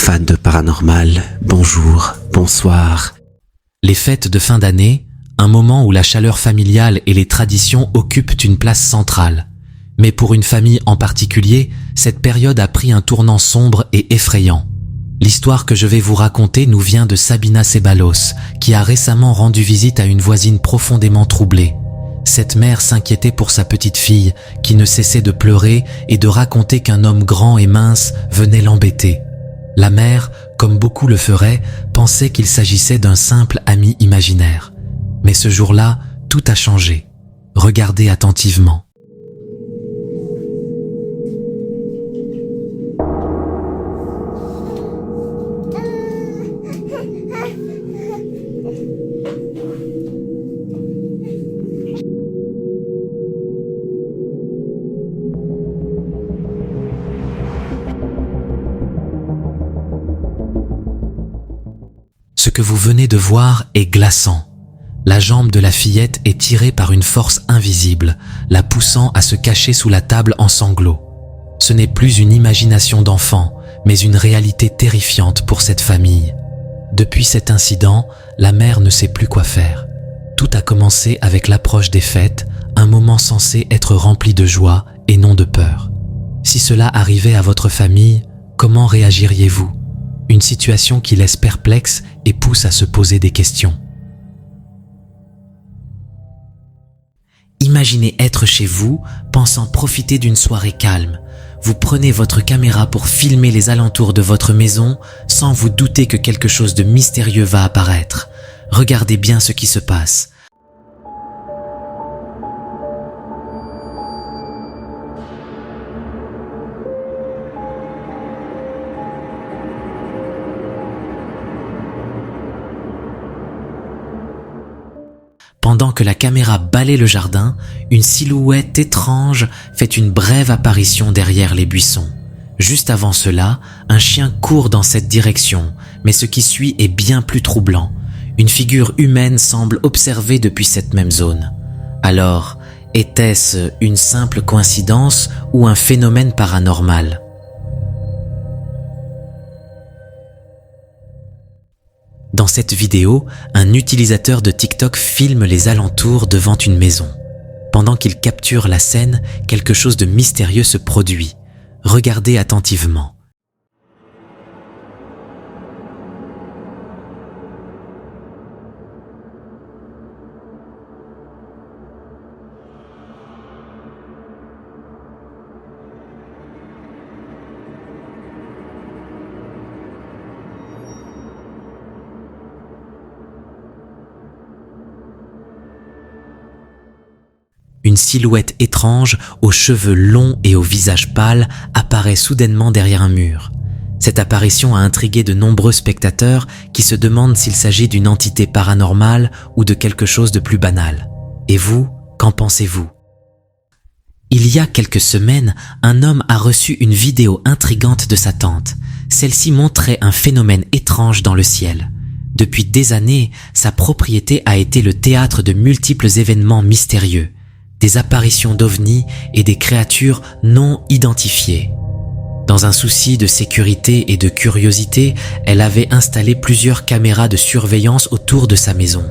fans de paranormal, bonjour, bonsoir. Les fêtes de fin d'année, un moment où la chaleur familiale et les traditions occupent une place centrale. Mais pour une famille en particulier, cette période a pris un tournant sombre et effrayant. L'histoire que je vais vous raconter nous vient de Sabina Ceballos, qui a récemment rendu visite à une voisine profondément troublée. Cette mère s'inquiétait pour sa petite fille, qui ne cessait de pleurer et de raconter qu'un homme grand et mince venait l'embêter. La mère, comme beaucoup le feraient, pensait qu'il s'agissait d'un simple ami imaginaire. Mais ce jour-là, tout a changé. Regardez attentivement. Ce que vous venez de voir est glaçant. La jambe de la fillette est tirée par une force invisible, la poussant à se cacher sous la table en sanglots. Ce n'est plus une imagination d'enfant, mais une réalité terrifiante pour cette famille. Depuis cet incident, la mère ne sait plus quoi faire. Tout a commencé avec l'approche des fêtes, un moment censé être rempli de joie et non de peur. Si cela arrivait à votre famille, comment réagiriez-vous ? Une situation qui laisse perplexe et pousse à se poser des questions. Imaginez être chez vous, pensant profiter d'une soirée calme. Vous prenez votre caméra pour filmer les alentours de votre maison sans vous douter que quelque chose de mystérieux va apparaître. Regardez bien ce qui se passe. Pendant que la caméra balaie le jardin, une silhouette étrange fait une brève apparition derrière les buissons. Juste avant cela, un chien court dans cette direction, mais ce qui suit est bien plus troublant. Une figure humaine semble observée depuis cette même zone. Alors, était-ce une simple coïncidence ou un phénomène paranormal ? Dans cette vidéo, un utilisateur de TikTok filme les alentours devant une maison. Pendant qu'il capture la scène, quelque chose de mystérieux se produit. Regardez attentivement. Une silhouette étrange, aux cheveux longs et au visage pâle, apparaît soudainement derrière un mur. Cette apparition a intrigué de nombreux spectateurs qui se demandent s'il s'agit d'une entité paranormale ou de quelque chose de plus banal. Et vous, qu'en pensez-vous ? Il y a quelques semaines, un homme a reçu une vidéo intrigante de sa tante. Celle-ci montrait un phénomène étrange dans le ciel. Depuis des années, sa propriété a été le théâtre de multiples événements mystérieux. Des apparitions d'ovnis et des créatures non identifiées. Dans un souci de sécurité et de curiosité, elle avait installé plusieurs caméras de surveillance autour de sa maison.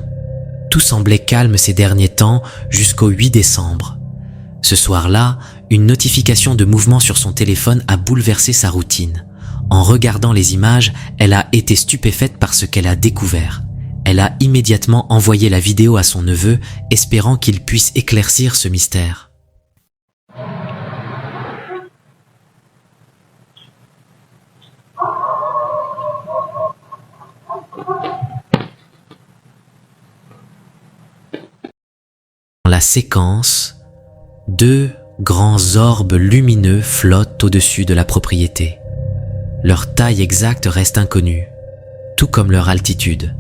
Tout semblait calme ces derniers temps jusqu'au 8 décembre. Ce soir-là, une notification de mouvement sur son téléphone a bouleversé sa routine. En regardant les images, elle a été stupéfaite par ce qu'elle a découvert. Elle a immédiatement envoyé la vidéo à son neveu, espérant qu'il puisse éclaircir ce mystère. Dans la séquence, 2 grands orbes lumineux flottent au-dessus de la propriété. Leur taille exacte reste inconnue, tout comme leur altitude.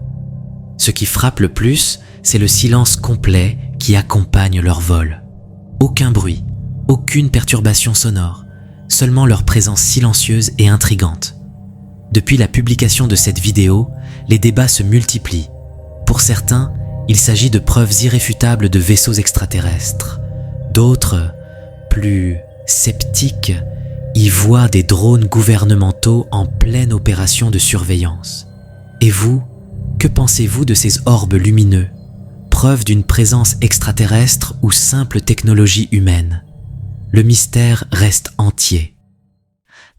Ce qui frappe le plus, c'est le silence complet qui accompagne leur vol. Aucun bruit, aucune perturbation sonore, seulement leur présence silencieuse et intrigante. Depuis la publication de cette vidéo, les débats se multiplient. Pour certains, il s'agit de preuves irréfutables de vaisseaux extraterrestres. D'autres, plus sceptiques, y voit des drones gouvernementaux en pleine opération de surveillance. Et vous, que pensez-vous de ces orbes lumineux, preuve d'une présence extraterrestre ou simple technologie humaine? Le mystère reste entier.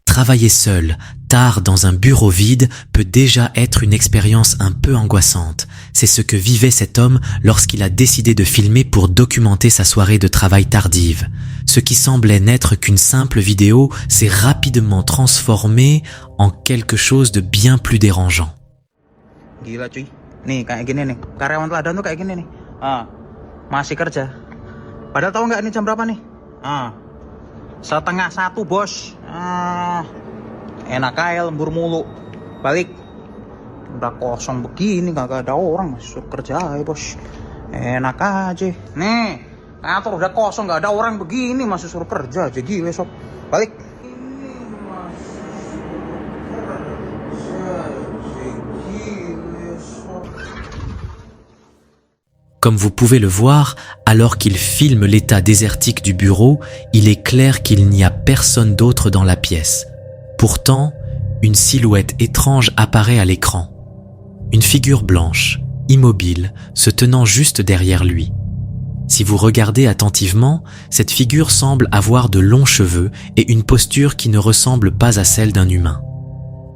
Travailler seul, tard dans un bureau vide, peut déjà être une expérience un peu angoissante. C'est ce que vivait cet homme lorsqu'il a décidé de filmer pour documenter sa soirée de travail tardive. Ce qui semblait n'être qu'une simple vidéo s'est rapidement transformé en quelque chose de bien plus dérangeant. Gila cuy, nih kayak gini nih, karyawan teladan tuh kayak gini nih, masih kerja. Padahal tahu nggak ini jam berapa nih? 12:30 bos. Enak aja lembur mulu. Balik. Udah kosong begini, kagak ada orang, masih suruh kerja aja bos. Enak aja. Nih, kantor udah kosong, nggak ada orang begini, masih suruh kerja aja, gila sob. Balik. Comme vous pouvez le voir, alors qu'il filme l'état désertique du bureau, il est clair qu'il n'y a personne d'autre dans la pièce. Pourtant, une silhouette étrange apparaît à l'écran. Une figure blanche, immobile, se tenant juste derrière lui. Si vous regardez attentivement, cette figure semble avoir de longs cheveux et une posture qui ne ressemble pas à celle d'un humain.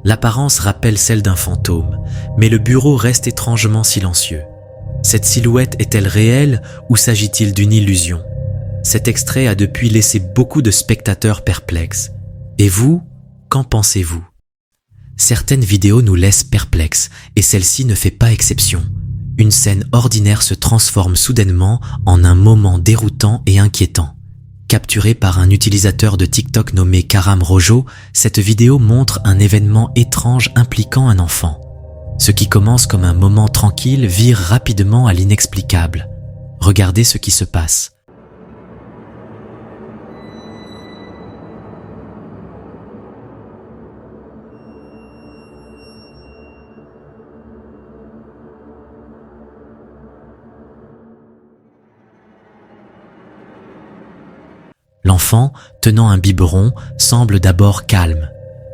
L'apparence rappelle celle d'un fantôme, mais le bureau reste étrangement silencieux. Cette silhouette est-elle réelle ou s'agit-il d'une illusion? Cet extrait a depuis laissé beaucoup de spectateurs perplexes. Et vous, qu'en pensez-vous? Certaines vidéos nous laissent perplexes et celle-ci ne fait pas exception. Une scène ordinaire se transforme soudainement en un moment déroutant et inquiétant. Capturée par un utilisateur de TikTok nommé Karam Rojo, cette vidéo montre un événement étrange impliquant un enfant. Ce qui commence comme un moment tranquille vire rapidement à l'inexplicable. Regardez ce qui se passe. L'enfant, tenant un biberon, semble d'abord calme,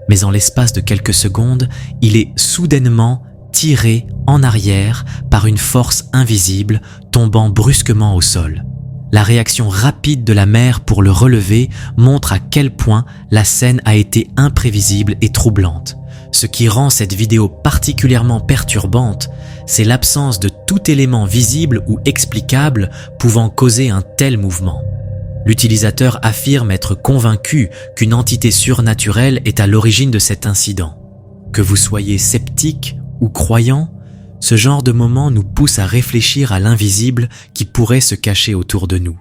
mais en l'espace de quelques secondes, il est soudainement tiré en arrière par une force invisible, tombant brusquement au sol. La réaction rapide de la mère pour le relever montre à quel point la scène a été imprévisible et troublante. Ce qui rend cette vidéo particulièrement perturbante, c'est l'absence de tout élément visible ou explicable pouvant causer un tel mouvement. L'utilisateur affirme être convaincu qu'une entité surnaturelle est à l'origine de cet incident. Que vous soyez sceptique ou croyant, ce genre de moment nous pousse à réfléchir à l'invisible qui pourrait se cacher autour de nous.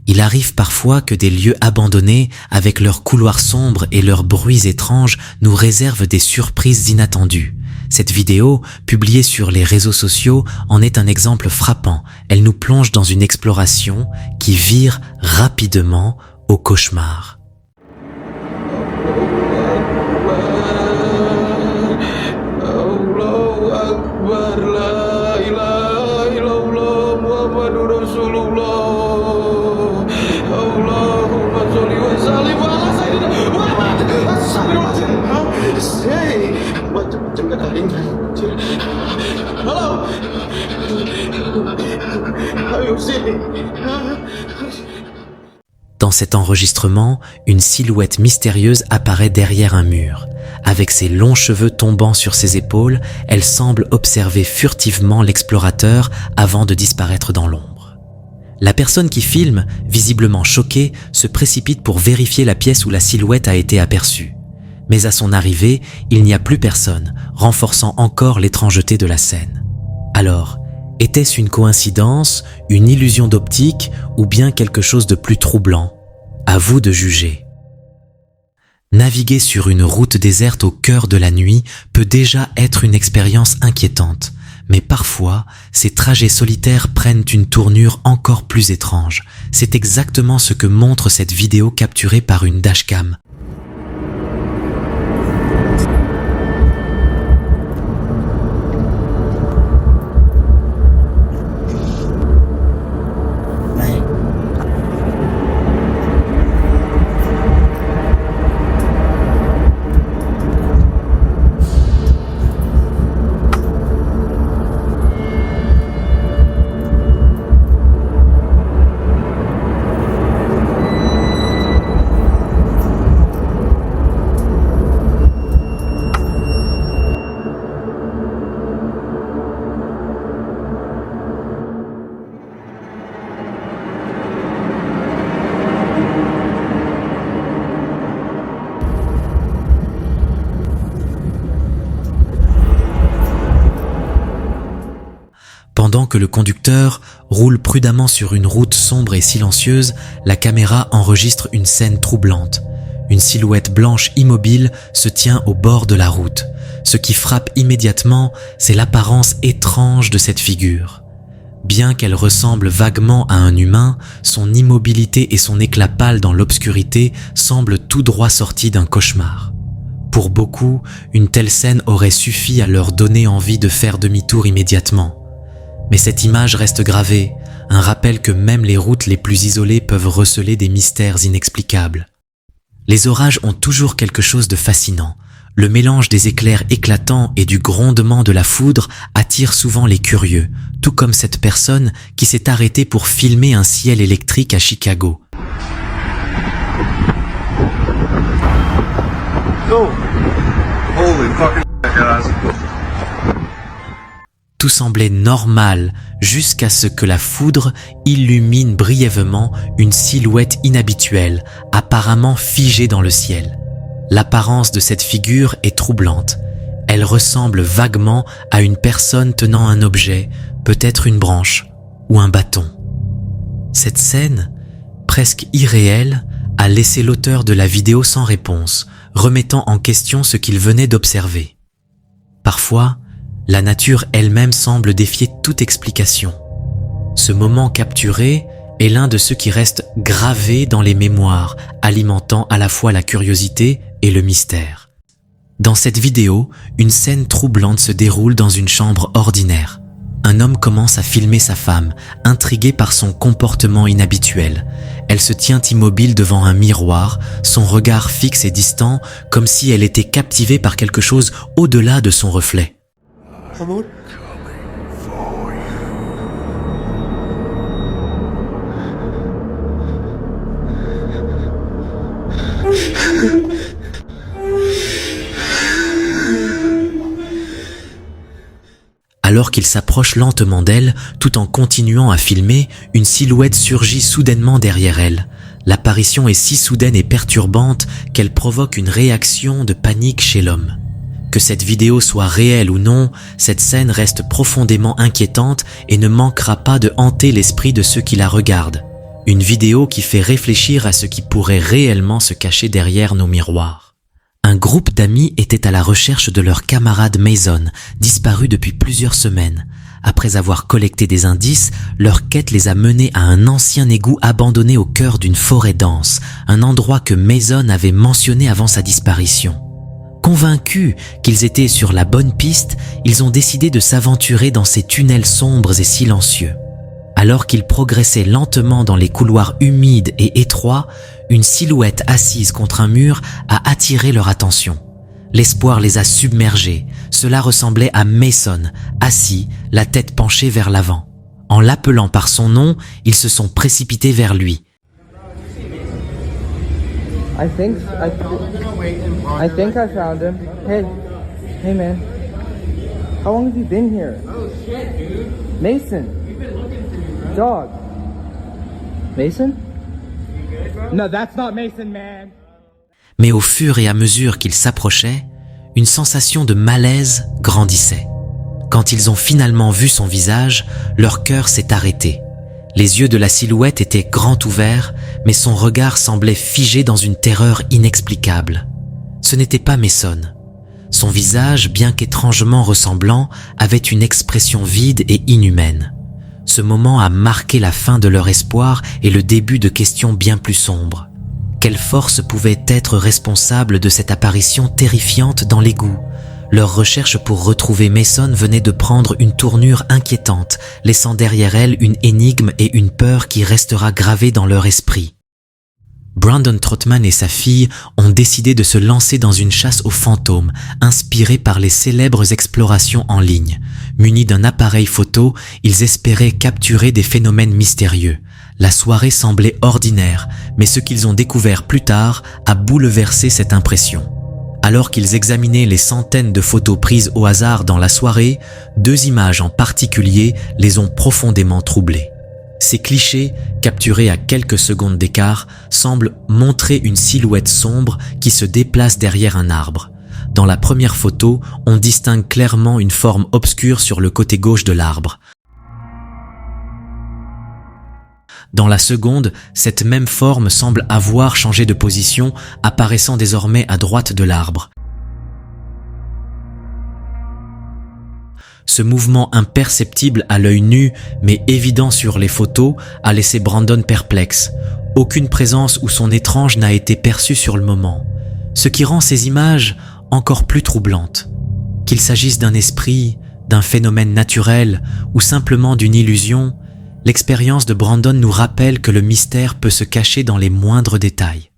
Il arrive parfois que des lieux abandonnés, avec leurs couloirs sombres et leurs bruits étranges, nous réservent des surprises inattendues. Cette vidéo, publiée sur les réseaux sociaux, en est un exemple frappant. Elle nous plonge dans une exploration qui vire rapidement au cauchemar. Dans cet enregistrement, une silhouette mystérieuse apparaît derrière un mur. Avec ses longs cheveux tombant sur ses épaules, elle semble observer furtivement l'explorateur avant de disparaître dans l'ombre. La personne qui filme, visiblement choquée, se précipite pour vérifier la pièce où la silhouette a été aperçue. Mais à son arrivée, il n'y a plus personne, renforçant encore l'étrangeté de la scène. Alors, était-ce une coïncidence, une illusion d'optique ou bien quelque chose de plus troublant? À vous de juger. Naviguer sur une route déserte au cœur de la nuit peut déjà être une expérience inquiétante, mais parfois, ces trajets solitaires prennent une tournure encore plus étrange. C'est exactement ce que montre cette vidéo capturée par une dashcam. Pendant que le conducteur roule prudemment sur une route sombre et silencieuse, la caméra enregistre une scène troublante. Une silhouette blanche immobile se tient au bord de la route. Ce qui frappe immédiatement, c'est l'apparence étrange de cette figure. Bien qu'elle ressemble vaguement à un humain, son immobilité et son éclat pâle dans l'obscurité semblent tout droit sortis d'un cauchemar. Pour beaucoup, une telle scène aurait suffi à leur donner envie de faire demi-tour immédiatement. Mais cette image reste gravée, un rappel que même les routes les plus isolées peuvent receler des mystères inexplicables. Les orages ont toujours quelque chose de fascinant. Le mélange des éclairs éclatants et du grondement de la foudre attire souvent les curieux, tout comme cette personne qui s'est arrêtée pour filmer un ciel électrique à Chicago. Holy fucking guys. Tout semblait normal jusqu'à ce que la foudre illumine brièvement une silhouette inhabituelle, apparemment figée dans le ciel. L'apparence de cette figure est troublante. Elle ressemble vaguement à une personne tenant un objet, peut-être une branche ou un bâton. Cette scène, presque irréelle, a laissé l'auteur de la vidéo sans réponse, remettant en question ce qu'il venait d'observer. Parfois, la nature elle-même semble défier toute explication. Ce moment capturé est l'un de ceux qui restent gravés dans les mémoires, alimentant à la fois la curiosité et le mystère. Dans cette vidéo, une scène troublante se déroule dans une chambre ordinaire. Un homme commence à filmer sa femme, intrigué par son comportement inhabituel. Elle se tient immobile devant un miroir, son regard fixe et distant, comme si elle était captivée par quelque chose au-delà de son reflet. Alors qu'il s'approche lentement d'elle, tout en continuant à filmer, une silhouette surgit soudainement derrière elle. L'apparition est si soudaine et perturbante qu'elle provoque une réaction de panique chez l'homme. Que cette vidéo soit réelle ou non, cette scène reste profondément inquiétante et ne manquera pas de hanter l'esprit de ceux qui la regardent. Une vidéo qui fait réfléchir à ce qui pourrait réellement se cacher derrière nos miroirs. Un groupe d'amis était à la recherche de leur camarade Mason, disparu depuis plusieurs semaines. Après avoir collecté des indices, leur quête les a menés à un ancien égout abandonné au cœur d'une forêt dense, un endroit que Mason avait mentionné avant sa disparition. Convaincus qu'ils étaient sur la bonne piste, ils ont décidé de s'aventurer dans ces tunnels sombres et silencieux. Alors qu'ils progressaient lentement dans les couloirs humides et étroits, une silhouette assise contre un mur a attiré leur attention. L'espoir les a submergés. Cela ressemblait à Mason, assis, la tête penchée vers l'avant. En l'appelant par son nom, ils se sont précipités vers lui. I think I found him. Hey man. How long have you been here? Oh shit, dude. Mason. We've been looking for you, bro. Dog. Mason? You good, bro? No, that's not Mason, man. Mais au fur et à mesure qu'ils s'approchaient, une sensation de malaise grandissait. Quand ils ont finalement vu son visage, leur cœur s'est arrêté. Les yeux de la silhouette étaient grands ouverts, mais son regard semblait figé dans une terreur inexplicable. Ce n'était pas Mason. Son visage, bien qu'étrangement ressemblant, avait une expression vide et inhumaine. Ce moment a marqué la fin de leur espoir et le début de questions bien plus sombres. Quelle force pouvait être responsable de cette apparition terrifiante dans l'égout ? Leur recherche pour retrouver Mason venait de prendre une tournure inquiétante, laissant derrière elle une énigme et une peur qui restera gravée dans leur esprit. Brandon Trotman et sa fille ont décidé de se lancer dans une chasse aux fantômes, inspirée par les célèbres explorations en ligne. Munis d'un appareil photo, ils espéraient capturer des phénomènes mystérieux. La soirée semblait ordinaire, mais ce qu'ils ont découvert plus tard a bouleversé cette impression. Alors qu'ils examinaient les centaines de photos prises au hasard dans la soirée, 2 images en particulier les ont profondément troublés. Ces clichés, capturés à quelques secondes d'écart, semblent montrer une silhouette sombre qui se déplace derrière un arbre. Dans la première photo, on distingue clairement une forme obscure sur le côté gauche de l'arbre. Dans la seconde, cette même forme semble avoir changé de position, apparaissant désormais à droite de l'arbre. Ce mouvement imperceptible à l'œil nu, mais évident sur les photos, a laissé Brandon perplexe. Aucune présence ou son étrange n'a été perçue sur le moment, ce qui rend ces images encore plus troublantes. Qu'il s'agisse d'un esprit, d'un phénomène naturel ou simplement d'une illusion, l'expérience de Brandon nous rappelle que le mystère peut se cacher dans les moindres détails.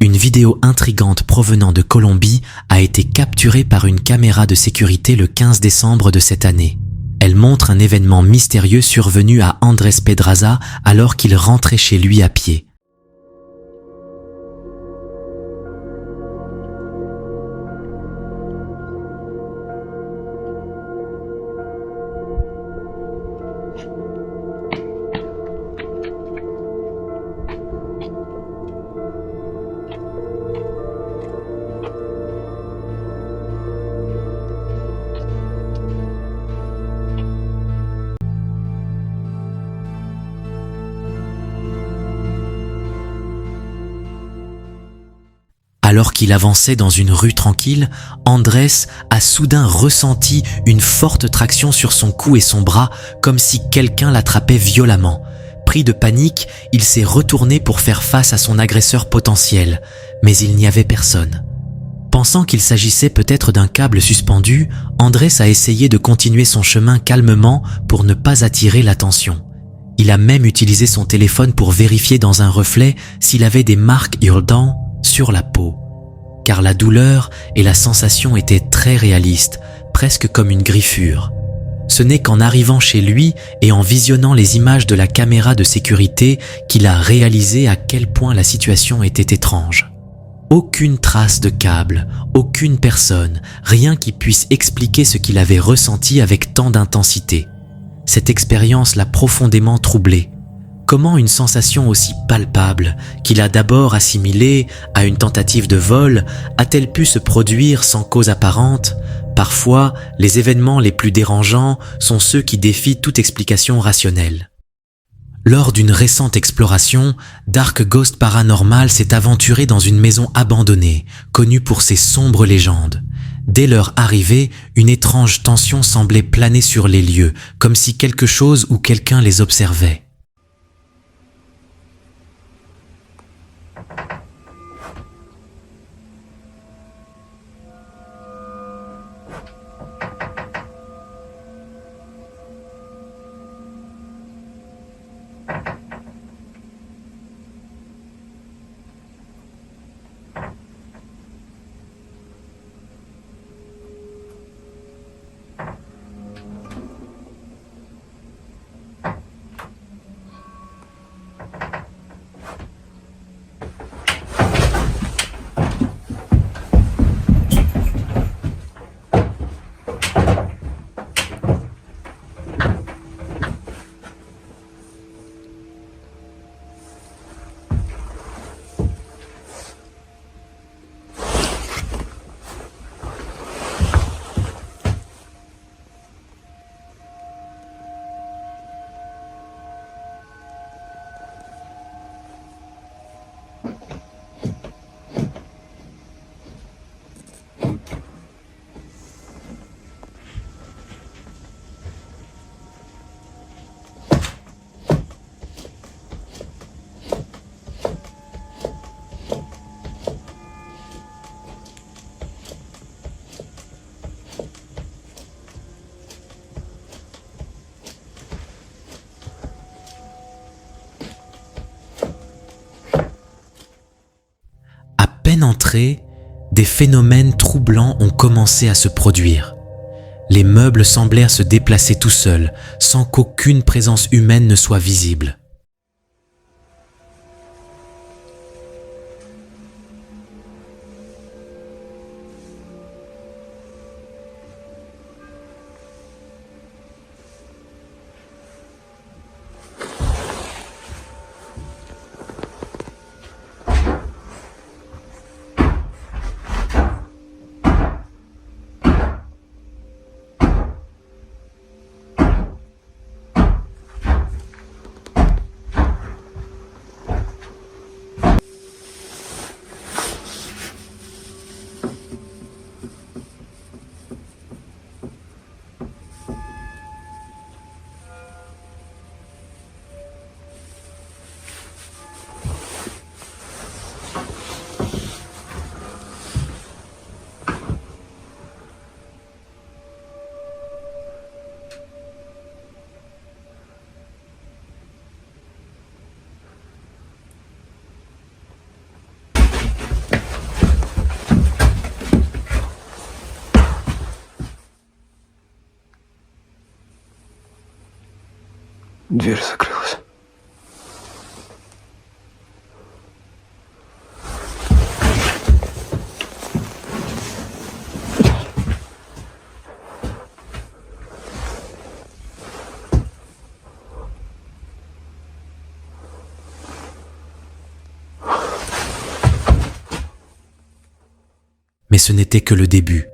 Une vidéo intrigante provenant de Colombie a été capturée par une caméra de sécurité le 15 décembre de cette année. Elle montre un événement mystérieux survenu à Andrés Pedraza alors qu'il rentrait chez lui à pied. Alors qu'il avançait dans une rue tranquille, Andrés a soudain ressenti une forte traction sur son cou et son bras, comme si quelqu'un l'attrapait violemment. Pris de panique, il s'est retourné pour faire face à son agresseur potentiel, mais il n'y avait personne. Pensant qu'il s'agissait peut-être d'un câble suspendu, Andrés a essayé de continuer son chemin calmement pour ne pas attirer l'attention. Il a même utilisé son téléphone pour vérifier dans un reflet s'il avait des marques Jourdan sur la peau. Car la douleur et la sensation étaient très réalistes, presque comme une griffure. Ce n'est qu'en arrivant chez lui et en visionnant les images de la caméra de sécurité qu'il a réalisé à quel point la situation était étrange. Aucune trace de câble, aucune personne, rien qui puisse expliquer ce qu'il avait ressenti avec tant d'intensité. Cette expérience l'a profondément troublé. Comment une sensation aussi palpable, qu'il a d'abord assimilée à une tentative de vol, a-t-elle pu se produire sans cause apparente? Parfois, les événements les plus dérangeants sont ceux qui défient toute explication rationnelle. Lors d'une récente exploration, Dark Ghost Paranormal s'est aventuré dans une maison abandonnée, connue pour ses sombres légendes. Dès leur arrivée, une étrange tension semblait planer sur les lieux, comme si quelque chose ou quelqu'un les observait. Entrés, des phénomènes troublants ont commencé à se produire. Les meubles semblèrent se déplacer tout seuls, sans qu'aucune présence humaine ne soit visible. Дверь закрылась. Mais ce n'était que le début.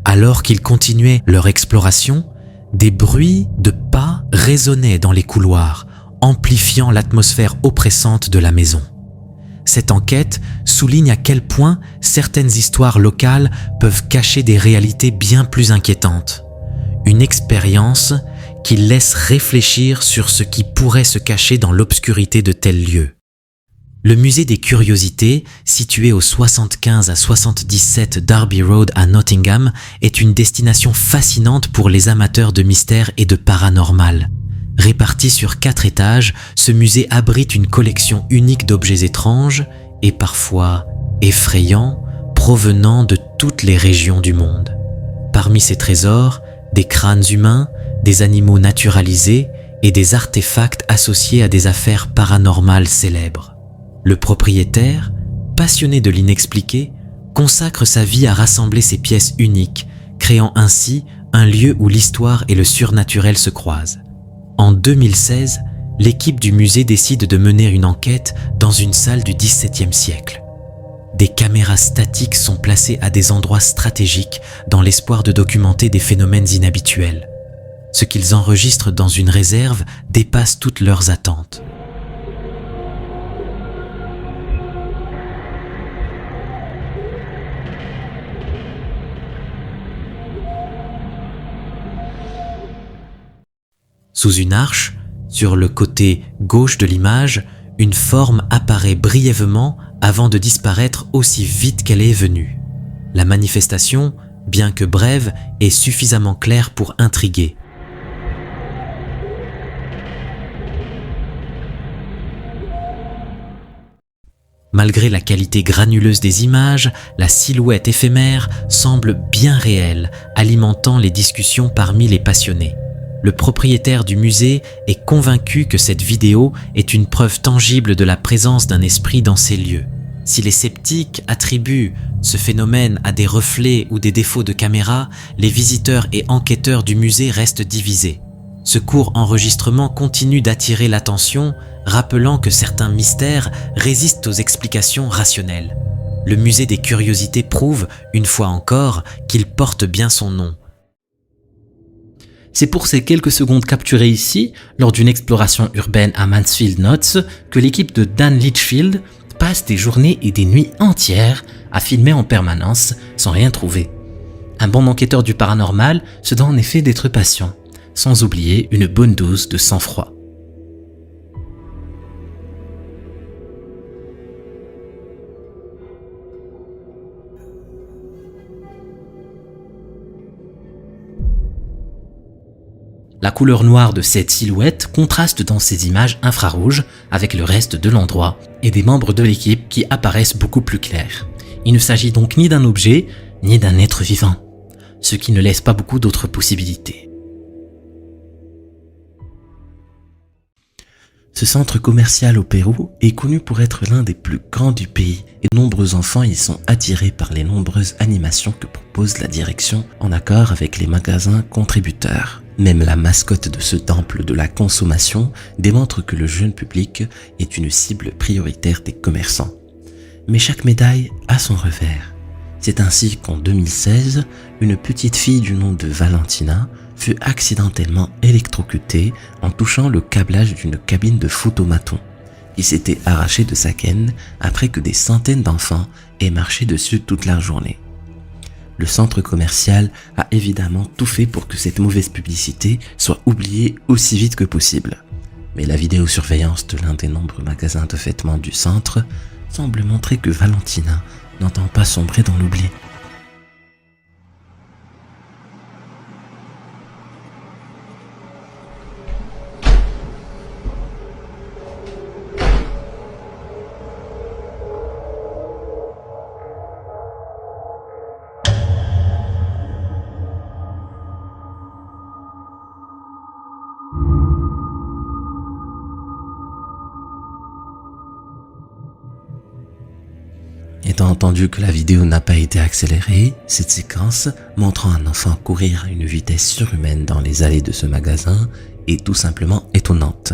Alors qu'ils continuaient leur exploration, des bruits de pas résonnaient dans les couloirs, amplifiant l'atmosphère oppressante de la maison. Cette enquête souligne à quel point certaines histoires locales peuvent cacher des réalités bien plus inquiétantes. Une expérience qui laisse réfléchir sur ce qui pourrait se cacher dans l'obscurité de tels lieux. Le musée des curiosités, situé au 75 à 77 Derby Road à Nottingham, est une destination fascinante pour les amateurs de mystère et de paranormal. Réparti sur 4 étages, ce musée abrite une collection unique d'objets étranges et parfois effrayants provenant de toutes les régions du monde. Parmi ces trésors, des crânes humains, des animaux naturalisés et des artefacts associés à des affaires paranormales célèbres. Le propriétaire, passionné de l'inexpliqué, consacre sa vie à rassembler ces pièces uniques, créant ainsi un lieu où l'histoire et le surnaturel se croisent. En 2016, l'équipe du musée décide de mener une enquête dans une salle du XVIIe siècle. Des caméras statiques sont placées à des endroits stratégiques dans l'espoir de documenter des phénomènes inhabituels. Ce qu'ils enregistrent dans une réserve dépasse toutes leurs attentes. Sous une arche, sur le côté gauche de l'image, une forme apparaît brièvement avant de disparaître aussi vite qu'elle est venue. La manifestation, bien que brève, est suffisamment claire pour intriguer. Malgré la qualité granuleuse des images, la silhouette éphémère semble bien réelle, alimentant les discussions parmi les passionnés. Le propriétaire du musée est convaincu que cette vidéo est une preuve tangible de la présence d'un esprit dans ces lieux. Si les sceptiques attribuent ce phénomène à des reflets ou des défauts de caméra, les visiteurs et enquêteurs du musée restent divisés. Ce court enregistrement continue d'attirer l'attention, rappelant que certains mystères résistent aux explications rationnelles. Le musée des curiosités prouve, une fois encore, qu'il porte bien son nom. C'est pour ces quelques secondes capturées ici, lors d'une exploration urbaine à Mansfield Notts, que l'équipe de Dan Litchfield passe des journées et des nuits entières à filmer en permanence sans rien trouver. Un bon enquêteur du paranormal se doit en effet d'être patient, sans oublier une bonne dose de sang-froid. La couleur noire de cette silhouette contraste dans ces images infrarouges avec le reste de l'endroit et des membres de l'équipe qui apparaissent beaucoup plus clairs. Il ne s'agit donc ni d'un objet, ni d'un être vivant, ce qui ne laisse pas beaucoup d'autres possibilités. Ce centre commercial au Pérou est connu pour être l'un des plus grands du pays et de nombreux enfants y sont attirés par les nombreuses animations que propose la direction en accord avec les magasins contributeurs. Même la mascotte de ce temple de la consommation démontre que le jeune public est une cible prioritaire des commerçants. Mais chaque médaille a son revers. C'est ainsi qu'en 2016, une petite fille du nom de Valentina fut accidentellement électrocutée en touchant le câblage d'une cabine de photomaton qui s'était arrachée de sa gaine après que des centaines d'enfants aient marché dessus toute la journée. Le centre commercial a évidemment tout fait pour que cette mauvaise publicité soit oubliée aussi vite que possible. Mais la vidéosurveillance de l'un des nombreux magasins de vêtements du centre semble montrer que Valentina n'entend pas sombrer dans l'oubli. entendu que la vidéo n'a pas été accélérée, cette séquence, montrant un enfant courir à une vitesse surhumaine dans les allées de ce magasin, est tout simplement étonnante.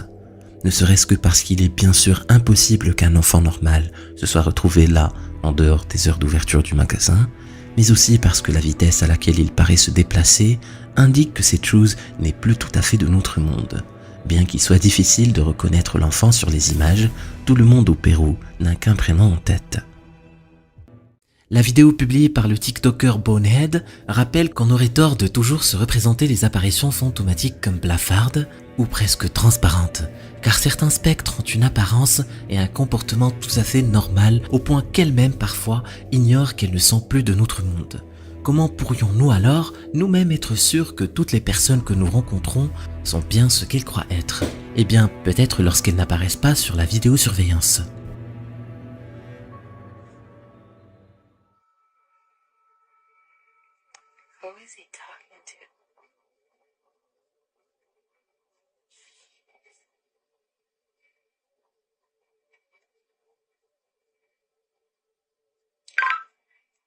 Ne serait-ce que parce qu'il est bien sûr impossible qu'un enfant normal se soit retrouvé là, en dehors des heures d'ouverture du magasin, mais aussi parce que la vitesse à laquelle il paraît se déplacer indique que cette chose n'est plus tout à fait de notre monde. Bien qu'il soit difficile de reconnaître l'enfant sur les images, tout le monde au Pérou n'a qu'un prénom en tête. La vidéo publiée par le TikToker Bonehead rappelle qu'on aurait tort de toujours se représenter les apparitions fantomatiques comme blafardes ou presque transparentes, car certains spectres ont une apparence et un comportement tout à fait normal au point qu'elles-mêmes parfois ignorent qu'elles ne sont plus de notre monde. Comment pourrions-nous alors nous-mêmes être sûrs que toutes les personnes que nous rencontrons sont bien ce qu'elles croient être? Eh bien, peut-être lorsqu'elles n'apparaissent pas sur la vidéosurveillance. Who is he talking to?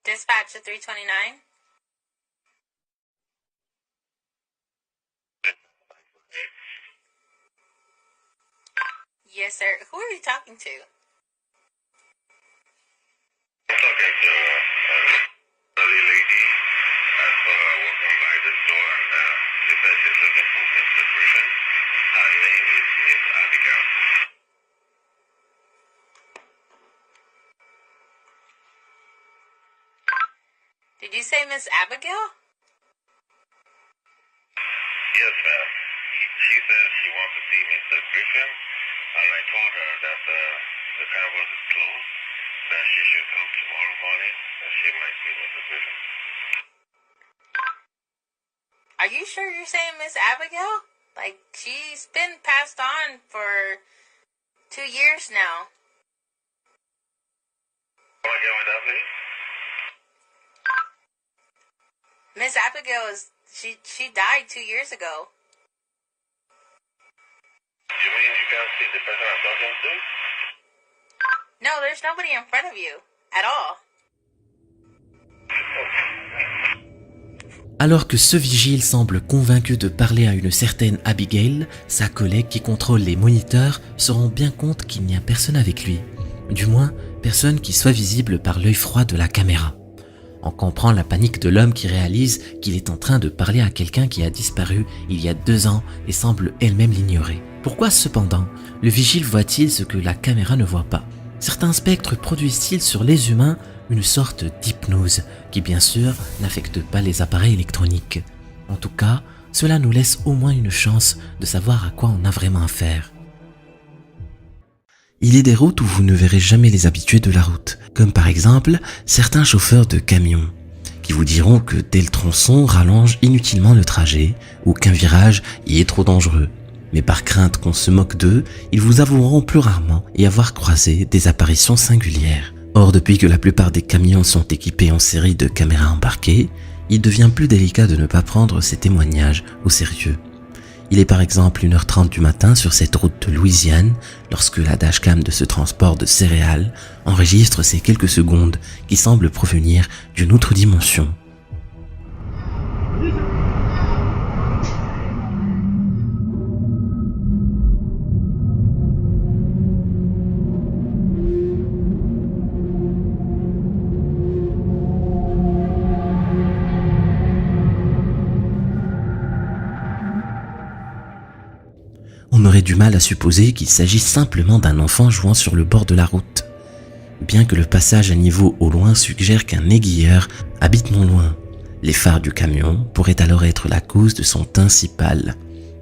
Dispatch to 329. Yes, sir. Who are you talking to? I'm talking to a lady that's working by the store, and she says she's looking for Mr. Griffin. Her name is Miss Abigail. Did you say Miss Abigail? Yes, ma'am. She says she wants to see Mr. Griffin, and I told her that the campus is closed, that she should come tomorrow morning, and she might see Mr. Griffin. Are you sure you're saying Miss Abigail? Like, she's been passed on for 2 years now. Come again with that, please? Miss Abigail she died 2 years ago. You mean you can't see the person I'm talking to? No, there's nobody in front of you at all. Alors que ce vigile semble convaincu de parler à une certaine Abigail, sa collègue qui contrôle les moniteurs se rend bien compte qu'il n'y a personne avec lui. Du moins, personne qui soit visible par l'œil froid de la caméra. On comprend la panique de l'homme qui réalise qu'il est en train de parler à quelqu'un qui a disparu il y a 2 ans et semble elle-même l'ignorer. Pourquoi cependant le vigile voit-il ce que la caméra ne voit pas? Certains spectres produisent-ils sur les humains une sorte d'hypnose qui bien sûr n'affecte pas les appareils électroniques? En tout cas, cela nous laisse au moins une chance de savoir à quoi on a vraiment affaire. Il est des routes où vous ne verrez jamais les habitués de la route, comme par exemple certains chauffeurs de camions, qui vous diront que tel tronçon rallonge inutilement le trajet ou qu'un virage y est trop dangereux. Mais par crainte qu'on se moque d'eux, ils vous avoueront plus rarement y avoir croisé des apparitions singulières. Or, depuis que la plupart des camions sont équipés en série de caméras embarquées, il devient plus délicat de ne pas prendre ces témoignages au sérieux. Il est par exemple 1h30 du matin sur cette route de Louisiane lorsque la dashcam de ce transport de céréales enregistre ces quelques secondes qui semblent provenir d'une autre dimension. On aurait du mal à supposer qu'il s'agit simplement d'un enfant jouant sur le bord de la route, bien que le passage à niveau au loin suggère qu'un aiguilleur habite non loin. Les phares du camion pourraient alors être la cause de son teint si pâle.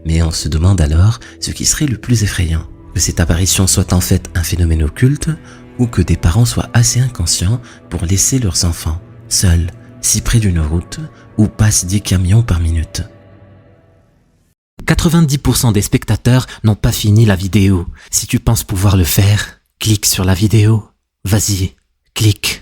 Mais on se demande alors ce qui serait le plus effrayant, que cette apparition soit en fait un phénomène occulte ou que des parents soient assez inconscients pour laisser leurs enfants seuls, si près d'une route où passent 10 camions par minute. 90% des spectateurs n'ont pas fini la vidéo. Si tu penses pouvoir le faire, clique sur la vidéo. Vas-y, clique.